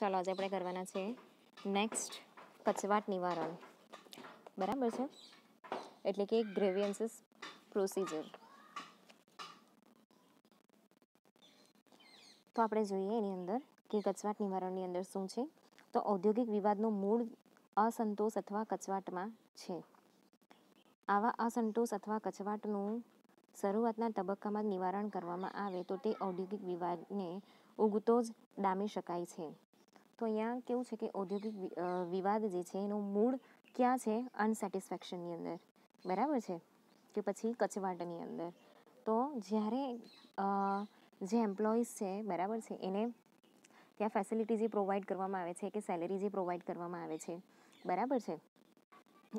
ચાલો આજે આપણે કરવાના છે નેક્સ્ટ કચવાટ નિવારણ, બરાબર છે, એટલે કે ગ્રેવિયન્સીસ પ્રોસિજર. તો આપણે જોઈએ એની અંદર કે કચવાટ નિવારણની અંદર શું છે. તો ઔદ્યોગિક વિવાદનો મૂળ અસંતોષ અથવા કચવાટમાં છે. આવા અસંતોષ અથવા કચવાટનું શરૂઆતના તબક્કામાં નિવારણ કરવામાં આવે તો તે ઔદ્યોગિક વિવાદને ઉગતો જ ડામી શકાય છે. તો અહીંયા કેવું છે કે ઔદ્યોગિક વિવાદ જે છે એનું મૂળ ક્યાં છે? અનસેટિસ્ફેક્શનની અંદર, બરાબર છે, કે પછી કચવાટની અંદર. તો જ્યારે જે એમ્પ્લોઈઝ છે, બરાબર છે, એને ત્યાં ફેસિલિટી જે પ્રોવાઈડ કરવામાં આવે છે કે સેલેરી જે પ્રોવાઈડ કરવામાં આવે છે, બરાબર છે,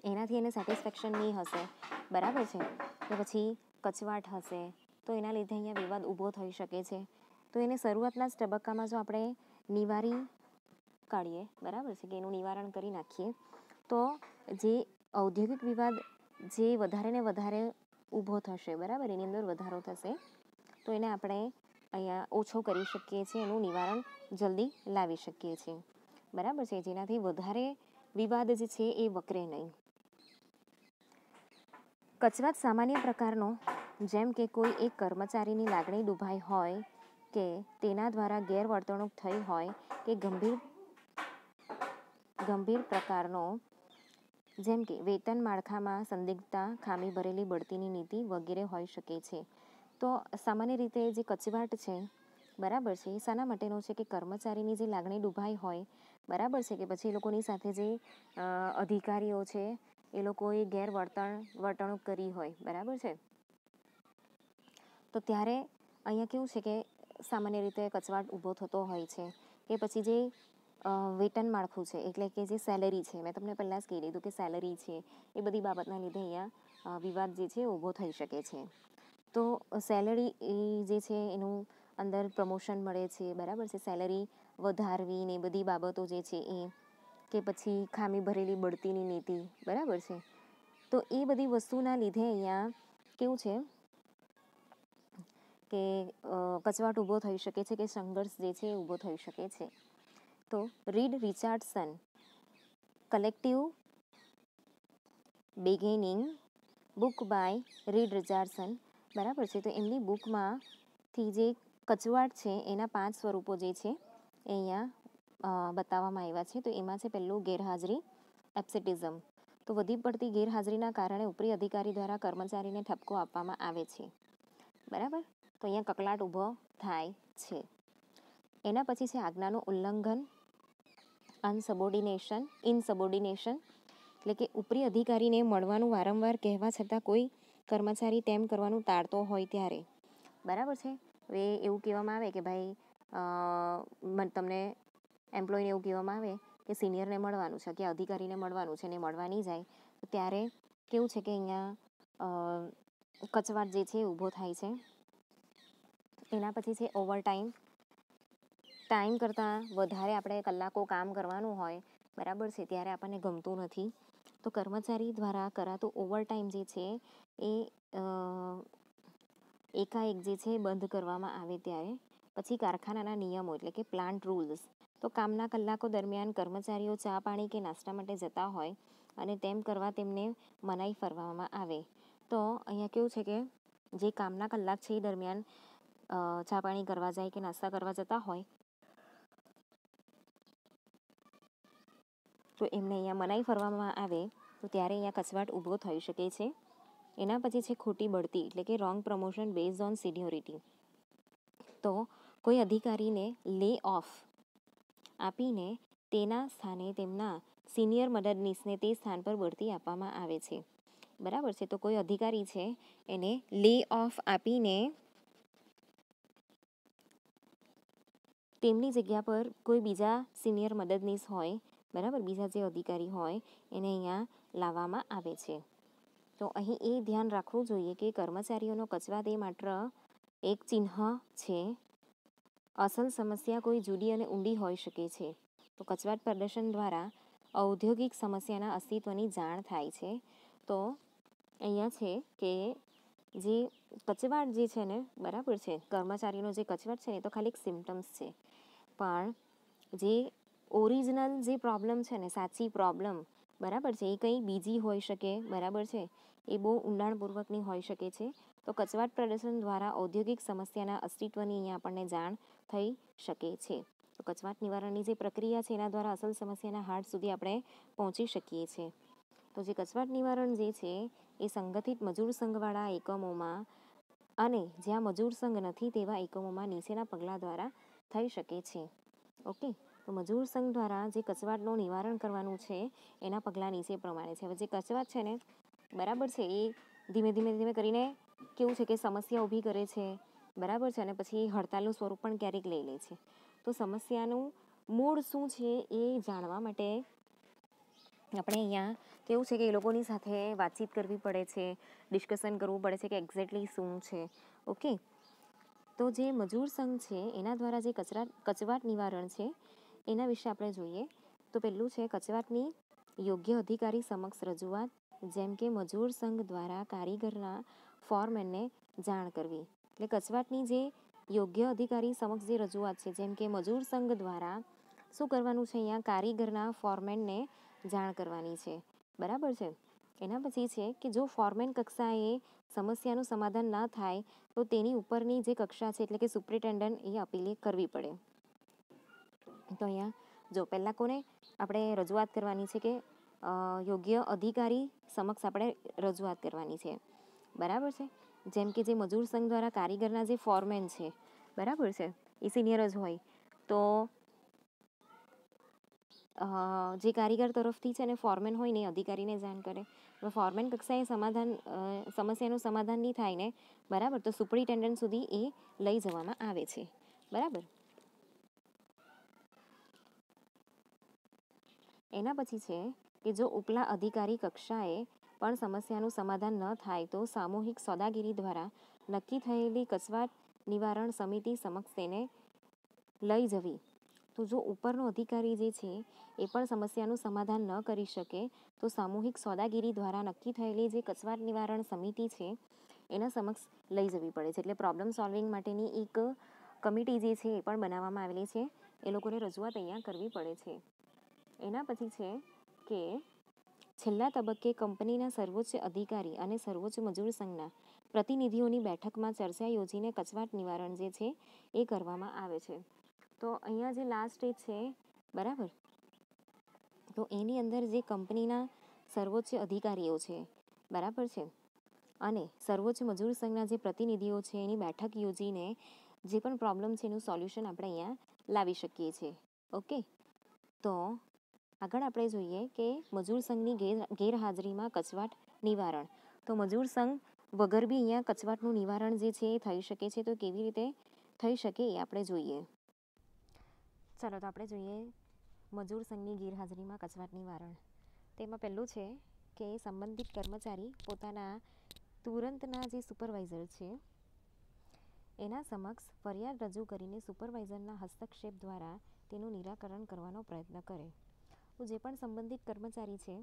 એનાથી એને સેટિસ્ફેક્શન નહીં હશે, બરાબર છે, કે પછી કચવાટ હશે, તો એના લીધે અહીંયા વિવાદ ઊભો થઈ શકે છે. તો એને શરૂઆતના જ તબક્કામાં જો આપણે નિવારી કાઢીએ, બરાબર છે, કે એનું નિવારણ કરી નાખીએ તો જે ઔદ્યોગિક વિવાદ જે વધારે ને વધારે ઊભો થશે, બરાબર, એની અંદર વધારો થશે, તો એને આપણે અહીંયા ઓછો કરી શકીએ છીએ, એનું નિવારણ જલ્દી લાવી શકીએ છીએ, બરાબર છે, જેનાથી વધારે વિવાદ જે છે એ વકરે નહીં. કચવાટ સામાન્ય પ્રકારનો, જેમ કે કોઈ એક કર્મચારીની લાગણી દુભાઈ હોય કે તેના દ્વારા ગેરવર્તણૂક થઈ હોય કે ગંભીર પ્રકારનો, જેમ કે વેતન માળખામાં સંદિગ્ધતા, ખામી ભરેલી બઢતીની નીતિ વગેરે હોઈ શકે છે. તો સામાન્ય રીતે જે કચવાટ છે, બરાબર છે, એ શાના માટેનો છે કે કર્મચારીની જે લાગણી દુભાઈ હોય, બરાબર છે, કે પછી એ લોકોની સાથે જે અધિકારીઓ છે એ લોકોએ ગેરવર્તણૂક કરી હોય, બરાબર છે, તો ત્યારે અહીંયા કેવું છે કે સામાન્ય રીતે કચવાટ ઊભો થતો હોય છે. કે પછી જે વેતન માળખું છે, એટલે કે જે સેલેરી છે, મેં તમને પહેલાં જ કહી દીધું કે સેલેરી છે, એ બધી બાબતના લીધે અહીંયા વિવાદ જે છે ઊભો થઈ શકે છે. તો સેલેરી જે છે એનું અંદર પ્રમોશન મળે છે, બરાબર છે, સેલેરી વધારવી ને બધી બાબતો જે છે એ, કે પછી ખામી ભરેલી બઢતીની નીતિ, બરાબર છે, તો એ બધી વસ્તુના લીધે અહીંયા કેવું છે કે કચવાટ ઊભો થઈ શકે છે, કે સંઘર્ષ જે છે એ ઊભો થઈ શકે છે. તો Reed Richardson collective beginning book by Reed Richardson, બરાબર છે, તો એમની બુકમાંથી જે કચવાટ છે એના 5 સ્વરૂપો જે છે એ અહીંયા બતાવવામાં આવ્યા છે. તો એમાં છે પહેલું ગેરહાજરી, એબ્સેન્ટિઝમ. તો વધી પડતી ગેરહાજરીના કારણે ઉપરી અધિકારી દ્વારા કર્મચારીને ઠપકો આપવામાં આવે છે, બરાબર. તો અહીંયા કકળાટ ઊભો થાય છે. એના પછી છે આજ્ઞાનું ઉલ્લંઘન, ઇનસબોર્ડિનેશન, એટલે કે ઉપરી અધિકારીને મળવાનું વારંવાર કહેવા છતાં કોઈ કર્મચારી તેમ કરવાનું ટાળતો હોય ત્યારે, બરાબર છે. હવે એવું કહેવામાં આવે કે ભાઈ તમને એમ્પ્લોયને એવું કહેવામાં આવે કે સિનિયરને મળવાનું છે કે અધિકારીને મળવાનું છે ને મળવા નહીં જાય, તો ત્યારે કેવું છે કે અહીંયા કચવાટ જે છે ઊભો થાય છે. એના પછી છે ટાઈમ કરતાં વધારે આપણે કલાકો કામ કરવાનું હોય, બરાબર છે, ત્યારે આપણને ગમતું નથી. તો કર્મચારી દ્વારા કરાતો ઓવરટાઈમ જે છે એ એકાએક જે છે બંધ કરવામાં આવે ત્યારે. પછી કારખાનાના નિયમો, એટલે કે પ્લાન્ટ રૂલ્સ. તો કામના કલાકો દરમિયાન કર્મચારીઓ ચા પાણી કે નાસ્તા માટે જતા હોય અને તેમ કરવા તેમને મનાઈ ફરવામાં આવે. તો અહીંયા કેવું છે કે જે કામના કલાક છે એ દરમિયાન ચા પાણી કરવા જાય કે નાસ્તા કરવા જતા હોય તો એમને અહીંયા મનાઈ ફરવામાં આવે, તો ત્યારે અહીંયા કચવાટ ઊભો થઈ શકે છે. એના પછી છે ખોટી બઢતી, એટલે કે wrong promotion based on seniority. તો કોઈ અધિકારીને લે ઓફ આપીને તેના સ્થાને તેમના સિનિયર મદદનીશને તે સ્થાન પર બઢતી આપવામાં આવે છે, બરાબર છે. તો કોઈ અધિકારી છે એને લે ઓફ આપીને તેમની જગ્યા પર કોઈ બીજા સિનિયર મદદનીશ હોય, બરાબર, બીજા જે અધિકારી હોય એને અહીંયા લાવવામાં આવે છે. તો અહીં એ ધ્યાન રાખવું જોઈએ કે કર્મચારીઓનો કચવાટ એ માત્ર એક ચિહ્ન છે, અસલ સમસ્યા કોઈ જુદી અને ઊંડી હોઈ શકે છે. તો કચવાટ પ્રદર્શન દ્વારા ઔદ્યોગિક સમસ્યાના અસ્તિત્વની જાણ થાય છે. તો અહીંયા છે કે જે કચવાટ જે છે ને, બરાબર છે, કર્મચારીનો જે કચવાટ છે ને એ તો ખાલી એક સિમ્ટમ્સ છે, પણ જે ઓરિજિનલ જે પ્રોબ્લેમ છે ને, સાચી પ્રોબ્લેમ, બરાબર છે, એ કંઈ બીજી હોઈ શકે, બરાબર છે, એ બહુ ઊંડાણપૂર્વકની હોઈ શકે છે. તો કચવાટ પ્રદર્શન દ્વારા ઔદ્યોગિક સમસ્યાના અસ્તિત્વની અહીંયા આપણને જાણ થઈ શકે છે. તો કચવાટ નિવારણની જે પ્રક્રિયા છે એના દ્વારા અસલ સમસ્યાના હાર્ટ સુધી આપણે પહોંચી શકીએ છીએ. તો જે કચવાટ નિવારણ જે છે એ સંગઠિત મજૂર સંઘવાળા એકમોમાં અને જ્યાં મજૂર સંઘ નથી તેવા એકમોમાં નીચેના પગલાં દ્વારા થઈ શકે છે. ઓકે, તો મજૂર સંઘ દ્વારા જે કચવાટનું નિવારણ કરવાનું છે એના પગલાં નીચે પ્રમાણે છે. હવે જે કચવાટ છે ને, બરાબર છે, એ ધીમે ધીમે કરીને કેવું છે કે સમસ્યા ઊભી કરે છે, બરાબર છે, અને પછી હડતાલનું સ્વરૂપ પણ ક્યારેક લઈ લે છે. તો સમસ્યાનું મૂળ શું છે એ જાણવા માટે આપણે અહીંયા કેવું છે કે એ લોકોની સાથે વાતચીત કરવી પડે છે, ડિસ્કશન કરવું પડે છે કે એક્ઝેક્ટલી શું છે. ઓકે, તો જે મજૂર સંઘ છે એના દ્વારા જે કચવાટ નિવારણ છે એના વિશે આપણે જોઈએ. તો પહેલું છે કચવાટની યોગ્ય અધિકારી સમક્ષ રજૂઆત, જેમ કે મજૂર સંઘ દ્વારા કારીગરના ફોરમેનને જાણ કરવી. એટલે કચવાટની જે યોગ્ય અધિકારી સમક્ષ જે રજૂઆત છે, જેમ કે મજૂર સંઘ દ્વારા શું કરવાનું છે, અહીંયા કારીગરના ફોરમેનને જાણ કરવાની છે, બરાબર છે. એના પછી છે કે જો ફોરમેન કક્ષાએ સમસ્યાનું સમાધાન ન થાય તો તેની ઉપરની જે કક્ષા છે એટલે કે સુપ્રિન્ટેન્ડન્ટ એ અપીલ કરવી પડે. તો અહીંયા જો પહેલાં કોને આપણે રજૂઆત કરવાની છે કે યોગ્ય અધિકારી સમક્ષ આપણે રજૂઆત કરવાની છે, બરાબર છે. જેમ કે જે મજૂર સંઘ દ્વારા કારીગરના જે ફોરમેન છે, બરાબર છે, એ સિનિયર જ હોય તો જે કારીગર તરફથી છે ને ફોરમેન હોય ને અધિકારીને જાણ કરે. હવે ફોરમેન કક્ષાએ સમસ્યાનું સમાધાન નહીં થાય ને, બરાબર, તો સુપ્રિન્ટેન્ડન્ટ સુધી એ લઈ જવામાં આવે છે, બરાબર. એના પછી છે કે જો ઉપલા અધિકારી કક્ષાએ પણ સમસ્યાનું સમાધાન ન થાય તો સામૂહિક સોદાગીરી દ્વારા નક્કી થયેલી કચવાટ નિવારણ સમિતિ સમક્ષ તેને લઈ જવી. તો જો ઉપરનો અધિકારી જે છે એ પણ સમસ્યાનું સમાધાન ન કરી શકે તો સામૂહિક સોદાગીરી દ્વારા નક્કી થયેલી જે કચવાટ નિવારણ સમિતિ છે એના સમક્ષ લઈ જવી પડે છે. એટલે પ્રોબ્લેમ સોલ્વિંગ માટેની એક કમિટી જે છે એ પણ બનાવવામાં આવેલી છે, એ લોકોને રજૂઆત અહીંયા કરવી પડે છે. એના પછી છે કે છેલ્લા તબક્કે કંપનીના સર્વોચ્ચ અધિકારી અને સર્વોચ્ચ મજૂર સંઘના પ્રતિનિધિઓની બેઠકમાં ચર્ચા યોજીને કચવાટ નિવારણ જે છે એ કરવામાં આવે છે. તો અહીંયા જે લાસ્ટ સ્ટેજ છે, બરાબર, તો એની અંદર જે કંપનીના સર્વોચ્ચ અધિકારીઓ છે, બરાબર છે, અને સર્વોચ્ચ મજૂર સંઘના જે પ્રતિનિધિઓ છે એની બેઠક યોજીને જે પણ પ્રોબ્લેમ છે એનું સોલ્યુશન આપણે અહીંયા લાવી શકીએ છીએ. ઓકે, તો આગળ આપણે જોઈએ કે મજૂર સંઘની ગેરહાજરીમાં કચવાટ નિવારણ. તો મજૂર સંઘ વગર બી અહીંયા કચવાટનું નિવારણ જે છે એ થઈ શકે છે. તો કેવી રીતે થઈ શકે એ આપણે જોઈએ. ચાલો, તો આપણે જોઈએ મજૂર સંઘની ગેરહાજરીમાં કચવાટ નિવારણ. તેમાં પહેલું છે કે સંબંધિત કર્મચારી પોતાના તુરંતના જે સુપરવાઇઝર છે એના સમક્ષ ફરિયાદ રજૂ કરીને સુપરવાઇઝરના હસ્તક્ષેપ દ્વારા તેનું નિરાકરણ કરવાનો પ્રયત્ન કરે. તો જે પણ સંબંધિત કર્મચારી છે,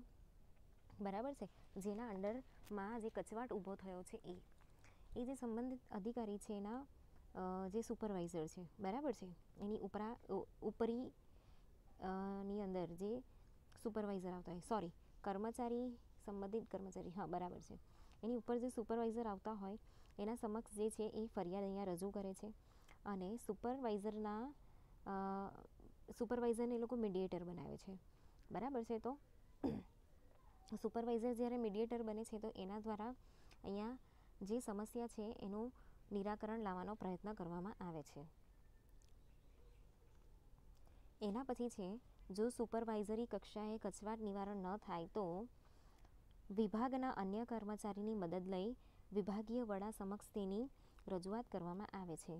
બરાબર છે, જેના અંડરમાં જે કચવાટ ઊભો થયો છે એ જે સંબંધિત અધિકારી છે એના જે સુપરવાઇઝર છે, બરાબર છે, એની ઉપરી ની અંદર જે સુપરવાઇઝર આવતા હોય, સોરી, કર્મચારી, સંબંધિત કર્મચારી, હા, બરાબર છે, એની ઉપર જે સુપરવાઇઝર આવતા હોય એના સમક્ષ જે છે એ ફરિયાદ અહીંયા રજૂ કરે છે. અને સુપરવાઇઝરને એ લોકો મીડિયેટર બનાવે છે, બરાબર છે. તો સુપરવાઇઝર જ્યારે મીડિયેટર બને છે તો એના દ્વારા અહીંયા જે સમસ્યા છે એનું નિરાકરણ લાવવાનો પ્રયત્ન કરવામાં આવે છે. એના પછી છે જો સુપરવાઇઝરી કક્ષાએ કચવાટ નિવારણ ન થાય તો વિભાગના અન્ય કર્મચારીની મદદ લઈ વિભાગીય વડા સમક્ષ તેની રજૂઆત કરવામાં આવે છે.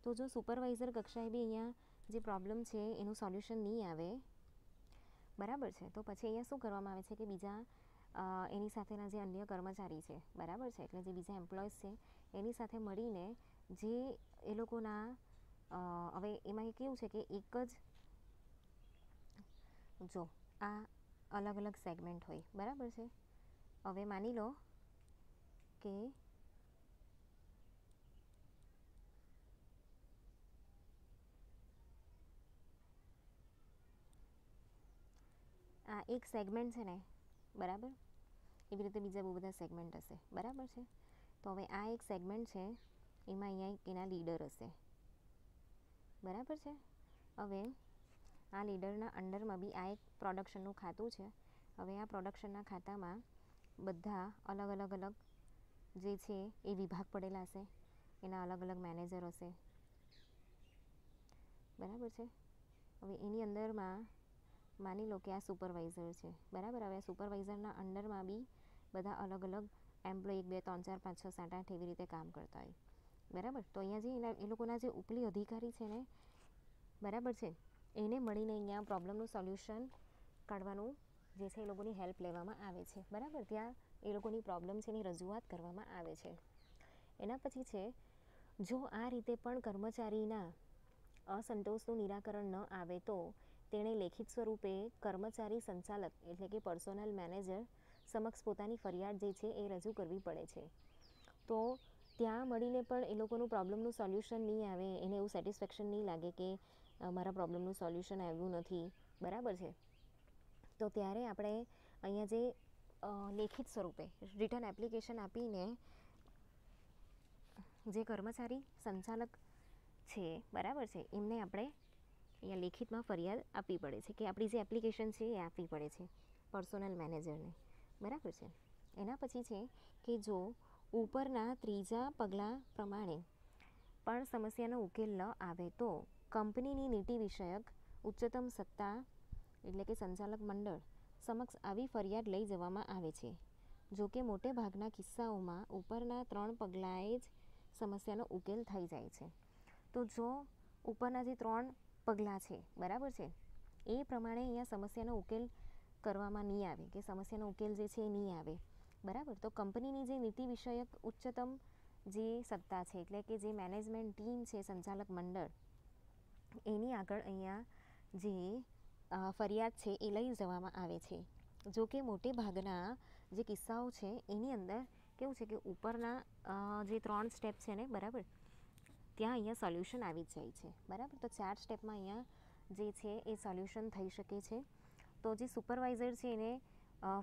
તો જો સુપરવાઇઝર કક્ષાએ બી અહીંયા જે પ્રોબ્લેમ છે એનું સોલ્યુશન નહીં આવે, બરાબર છે, તો પછી અહીંયા શું કરવામાં આવે છે કે બીજા એની સાથેના જે અન્ય કર્મચારી છે, બરાબર છે, એટલે જે બીજા એમ્પ્લોઈઝ છે એની સાથે મળીને જે એ લોકોના હવે એમાં કેવું છે કે એક જ જો આ અલગ અલગ સેગમેન્ટ હોય, બરાબર છે. હવે માની લો કે આ એક સેગમેન્ટ છે ને, બરાબર, એવી રીતે બીજા બહુ બધા સેગમેન્ટ હશે, બરાબર છે. તો હવે આ એક સેગમેન્ટ છે, એમાં અહીંયા એક એના લીડર હશે, બરાબર છે. હવે આ લીડરના અંડરમાં બી આ એક પ્રોડક્શનનું ખાતું છે. હવે આ પ્રોડક્શનના ખાતામાં બધા અલગ અલગ જે છે એ વિભાગ પડેલા હશે, એના અલગ અલગ મેનેજર હશે, બરાબર છે. હવે એની અંદરમાં માની લો કે આ સુપરવાઇઝર છે, બરાબર. હવે આ સુપરવાઇઝરના અંડરમાં બી બધા અલગ અલગ એમ્પ્લોય 1 2 3 4 5 6 7 8 એવી રીતે કામ કરતા હોય, બરાબર. તો અહીંયા જે એ લોકોના જે ઉપલી અધિકારી છે ને, બરાબર છે, એને મળીને અહીંયા પ્રોબ્લેમનું સોલ્યુશન કાઢવાનું જે છે એ લોકોની હેલ્પ લેવામાં આવે છે, બરાબર. ત્યાં એ લોકોની પ્રોબ્લેમ છે એની રજૂઆત કરવામાં આવે છે. એના પછી છે, જો આ રીતે પણ કર્મચારીના અસંતોષનું નિરાકરણ ન આવે તો તેણે લેખિત સ્વરૂપે કર્મચારી સંચાલક એટલે કે પર્સોનલ મેનેજર સમક્ષ પોતાની ફરિયાદ જે છે એ રજૂ કરવી પડે છે. તો ત્યાં મળીને પણ એ લોકોનું પ્રોબ્લેમનું સોલ્યુશન નહીં આવે, એને એવું સેટિસ્ફેક્શન નહીં લાગે કે મારા પ્રોબ્લેમનું સોલ્યુશન આવ્યું નથી, બરાબર છે. તો ત્યારે આપણે અહીંયા જે લેખિત સ્વરૂપે રિટર્ન એપ્લિકેશન આપીને જે કર્મચારી સંચાલક છે, બરાબર છે, એમને આપણે અહીંયા લેખિતમાં ફરિયાદ આપવી પડે છે કે આપણી જે એપ્લિકેશન છે એ આપવી પડે છે પર્સોનલ મેનેજરને, બરાબર છે. એના પછી છે કે જો ઉપરના ત્રીજા પગલાં પ્રમાણે પણ સમસ્યાનો ઉકેલ ન આવે તો કંપનીની નીતિ વિષયક ઉચ્ચતમ સત્તા એટલે કે સંચાલક મંડળ સમક્ષ આવી ફરિયાદ લઈ જવામાં આવે છે. જો કે મોટે ભાગના કિસ્સાઓમાં ઉપરના 3 પગલાંએ જ સમસ્યાનો ઉકેલ થઈ જાય છે. તો જો ઉપરના જે 3 પગલાં છે, બરાબર છે, એ પ્રમાણે અહીંયા સમસ્યાનો ઉકેલ કરવામાં નહીં આવે કે સમસ્યાનો ઉકેલ જે છે એ નહીં આવે, બરાબર. તો કંપનીની જે નીતિ વિષયક ઉચ્ચતમ જે સત્તા છે એટલે કે જે મેનેજમેન્ટ ટીમ છે, સંચાલક મંડળ, એની આગળ અહીંયા જે ફરિયાદ છે એ લઈ જવામાં આવે છે. જો કે મોટે ભાગના જે કિસ્સાઓ છે એની અંદર કેવું છે કે ઉપરના જે 3 સ્ટેપ છે ને, બરાબર, ત્યાં અહીંયા સોલ્યુશન આવી જ જાય છે, બરાબર. તો 4 સ્ટેપમાં અહીંયા જે છે એ સોલ્યુશન થઈ શકે છે. તો જે સુપરવાઇઝર છે એને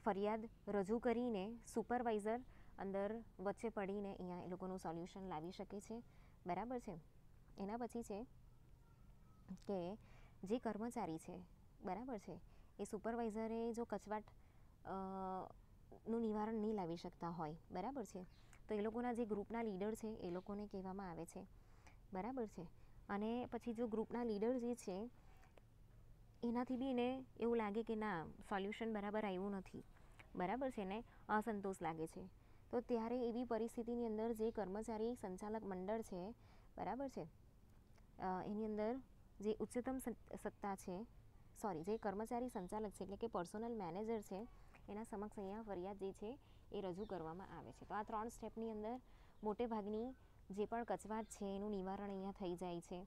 ફરિયાદ રજૂ કરીને સુપરવાઇઝર અંદર વચ્ચે પડીને અહીંયા એ લોકોનું સોલ્યુશન લાવી શકે છે, બરાબર છે. એના પછી છે કે જે કર્મચારી છે, બરાબર છે, એ સુપરવાઇઝરે જો કચવાટ નું નિવારણ નહીં લાવી શકતા હોય, બરાબર છે, તો એ લોકોના જે ગ્રુપના લીડર છે એ લોકોને કહેવામાં આવે છે, બરાબર છે. અને પછી જો ગ્રુપના લીડર જે છે એનાથી બી એને એવું લાગે કે ના સોલ્યુશન બરાબર આવ્યું નથી, બરાબર છે, ને અસંતોષ લાગે છે, તો ત્યારે એવી પરિસ્થિતિની અંદર જે કર્મચારી સંચાલક મંડળ છે, બરાબર છે, એની અંદર જે ઉચ્ચતમ સત્તા છે, જે કર્મચારી સંચાલક છે એટલે કે પર્સોનલ મેનેજર છે, એના સમક્ષ અહીંયા ફરિયાદ જે છે એ રજૂ કરવામાં આવે છે. તો આ 3 સ્ટેપની અંદર મોટે ભાગની જે પણ કચવાટ છે એનું નિવારણ અહીંયા થઈ જાય છે,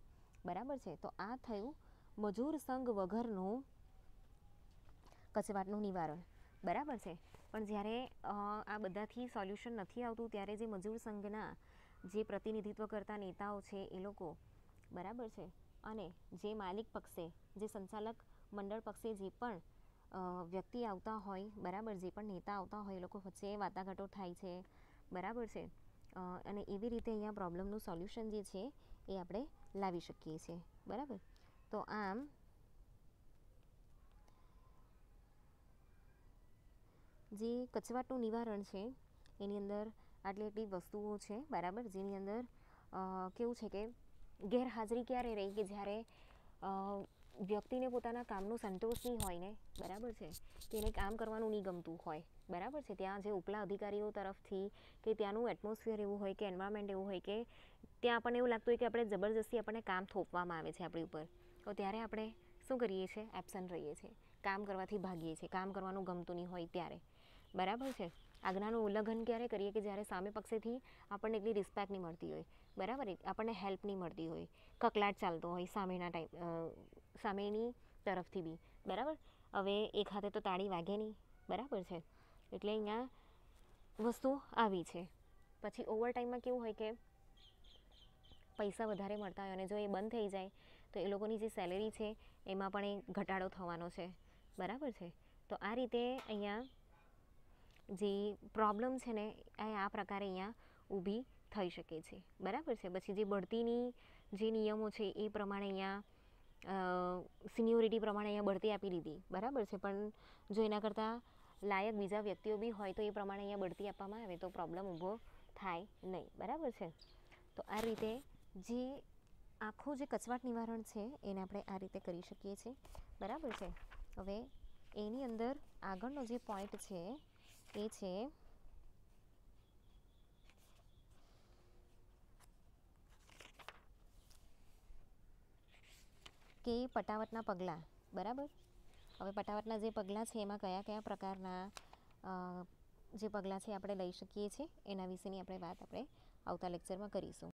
બરાબર છે. તો આ થયું મજૂર સંઘ વગરનું કચવાટનું નિવારણ, બરાબર છે. પણ જ્યારે આ બધાથી સોલ્યુશન નથી આવતું ત્યારે જે મજૂર સંઘના જે પ્રતિનિધિત્વ કરતા નેતાઓ છે એ લોકો, બરાબર છે, અને જે માલિક પક્ષે જે સંચાલક મંડળ પક્ષે જે પણ વ્યક્તિ આવતા હોય, બરાબર, જે પણ નેતા આવતા હોય એ લોકો વચ્ચે વાટાઘાટો થાય છે, બરાબર છે. અને એવી રીતે અહીંયા પ્રોબ્લેમનું સોલ્યુશન જે છે એ આપણે લાવી શકીએ છીએ, બરાબર. તો આમ જે કચવાટનું નિવારણ છે એની અંદર આટલી વસ્તુઓ છે, બરાબર, જેની અંદર કેવું છે કે ગેરહાજરી ક્યારે રહી કે જ્યારે વ્યક્તિને પોતાના કામનો સંતોષ નહીં હોય ને, બરાબર છે, કે એને કામ કરવાનું નહીં ગમતું હોય, બરાબર છે. ત્યાં જે ઉપલા અધિકારીઓ તરફથી કે ત્યાંનું એટમોસ્ફિયર એવું હોય કે એન્વાયરમેન્ટ એવું હોય કે ત્યાં આપણને એવું લાગતું હોય કે આપણે જબરજસ્તી આપણને કામ થોપવામાં આવે છે આપણી ઉપર, તો ત્યારે આપણે શું કરીએ છીએ? એબસન્ટ રહીએ છીએ, કામ કરવાથી ભાગીએ છીએ, કામ કરવાનું ગમતું નહીં હોય ત્યારે, બરાબર છે. આજ્ઞાનું ઉલ્લંઘન ક્યારે કરીએ કે જ્યારે સામે પક્ષેથી આપણને એટલી રિસ્પેક્ટ નહીં મળતી હોય, બરાબર, આપણને હેલ્પ નહીં મળતી હોય, કકળાટ ચાલતો હોય સામેની તરફથી બી, બરાબર. હવે એક હાથે તો તાળી વાગે નહીં, બરાબર છે. એટલે અહીંયા વસ્તુ આવી છે. પછી ઓવરટાઈમમાં કેવું હોય કે પૈસા વધારે મળતા હોય અને જો એ બંધ થઈ જાય તો એ લોકોની જે સેલેરી છે એમાં પણ એ ઘટાડો થવાનો છે, બરાબર છે. તો આ રીતે અહીંયા જે પ્રોબ્લેમ છે ને એ આ પ્રકારે અહીંયા ઊભી થઈ શકે છે, બરાબર છે. પછી જે બઢતીની જે નિયમો છે એ પ્રમાણે અહીંયા સિનિયોરિટી પ્રમાણે અહીંયા બઢતી આપી દીધી, બરાબર છે. પણ જો એના કરતાં લાયક બીજા વ્યક્તિઓ બી હોય તો એ પ્રમાણે અહીંયા બઢતી આપવામાં આવે તો પ્રોબ્લેમ ઊભો થાય નહીં, બરાબર છે. તો આ રીતે જે આખું જે કચવાટ નિવારણ છે એને આપણે આ રીતે કરી શકીએ છીએ, બરાબર છે. હવે એની અંદર આગળનો જે પોઈન્ટ છે એ છે કે પટાવટના પગલાં, બરાબર. હવે પટાવટના જે પગલાં છે એમાં કયા કયા પ્રકારના જે પગલાં છે આપણે લઈ શકીએ છીએ એના વિશેની આપણે વાત આવતા લેક્ચરમાં કરીશું.